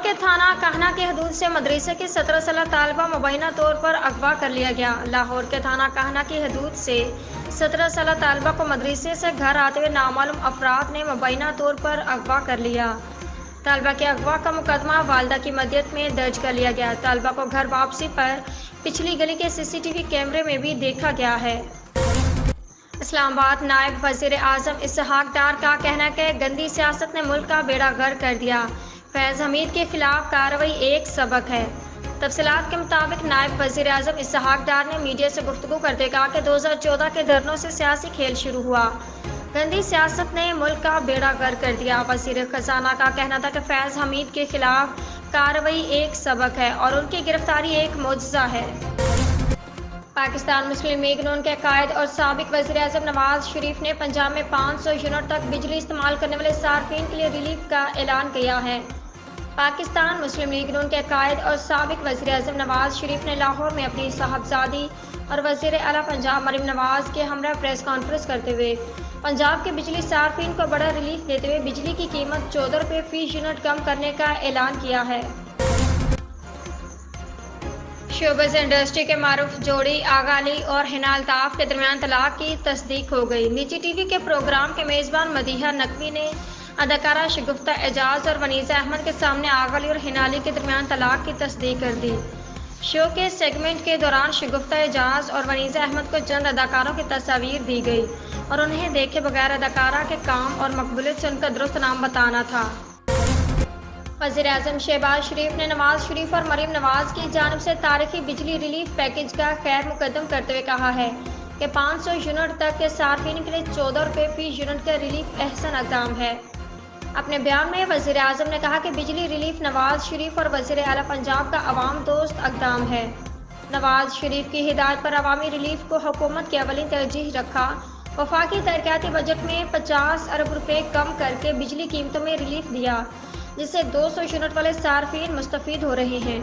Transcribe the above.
کے تھانہ کاہنہ کی حدود سے مدرسے کی 17 سالہ طالبہ مبینہ طور پر اغوا کر لیا گیا۔ لاہور کے تھانہ کاہنہ کی حدود سے 17 سالہ طالبہ کو مدرسے سے گھر آتے ہوئے نامعلوم افراد نے مبینہ طور پر اغوا کر لیا۔ طالبہ کے اغوا کا مقدمہ والدہ کی مدیت میں درج کر لیا گیا۔ طالبہ کو گھر واپسی پر پچھلی گلی کے CCTV کیمرے میں بھی دیکھا گیا ہے۔ اسلام آباد نائب وزیر اعظم اسحاق ڈار کا کہنا ہے کہ گندی سیاست نے ملک کا بیڑا غرق کر دیا۔ فیض حمید کے خلاف کارروائی ایک سبق ہے۔ تفصیلات کے مطابق نائب وزیر اعظم اسحاق ڈار نے میڈیا سے گفتگو کرتے کہا کہ 2014 کے دھرنوں سے سیاسی کھیل شروع ہوا۔ گندی سیاست نے ملک کا بیڑا غرق کر دیا۔ وزیر خزانہ کا کہنا تھا کہ فیض حمید کے خلاف کارروائی ایک سبق ہے اور ان کی گرفتاری ایک معجزہ ہے۔ پاکستان مسلم لیگ نون کے قائد اور سابق وزیر اعظم نواز شریف نے پنجاب میں 500 یونٹ تک بجلی استعمال کرنے والے صارفین کے لیے ریلیف کا اعلان کیا ہے۔ پاکستان مسلم لیگ نون کے قائد اور سابق وزیر اعظم نواز شریف نے لاہور میں اپنی صاحبزادی اور وزیر اعلیٰ پنجاب مریم نواز کے ہمراہ پریس کانفرنس کرتے ہوئے پنجاب کے بجلی صارفین کو بڑا ریلیف دیتے ہوئے بجلی کی قیمت 14 روپے فی یونٹ کم کرنے کا اعلان کیا ہے۔ شوبز انڈسٹری کے معروف جوڑی آغا علی اور حنا الطاف کے درمیان طلاق کی تصدیق ہو گئی۔ نجی ٹی وی کے پروگرام کے میزبان مدیحہ نقوی نے اداکارہ شگفتہ اعجاز اور ونیزہ احمد کے سامنے آغا علی اور حنا علی کے درمیان طلاق کی تصدیق کر دی۔ شو کے سیگمنٹ کے دوران شگفتہ اعجاز اور ونیزہ احمد کو چند اداکاروں کی تصاویر دی گئی اور انہیں دیکھے بغیر اداکارہ کے کام اور مقبولیت سے ان کا درست نام بتانا تھا۔ وزیر اعظم شہباز شریف نے نواز شریف اور مریم نواز کی جانب سے تاریخی بجلی ریلیف پیکیج کا خیر مقدم کرتے ہوئے کہا ہے کہ 500 یونٹ تک کے صارفین کے لیے 14 روپے فی یونٹ کا ریلیف احسن اقدام ہے۔ اپنے بیان میں وزیر اعظم نے کہا کہ بجلی ریلیف نواز شریف اور وزیر اعلیٰ پنجاب کا عوام دوست اقدام ہے۔ نواز شریف کی ہدایت پر عوامی ریلیف کو حکومت کی اولین ترجیح رکھا۔ وفاقی ترقیاتی بجٹ میں 50 ارب روپے کم کر کے بجلی قیمتوں میں ریلیف دیا، جس سے 200 یونٹ والے صارفین مستفید ہو رہے ہیں۔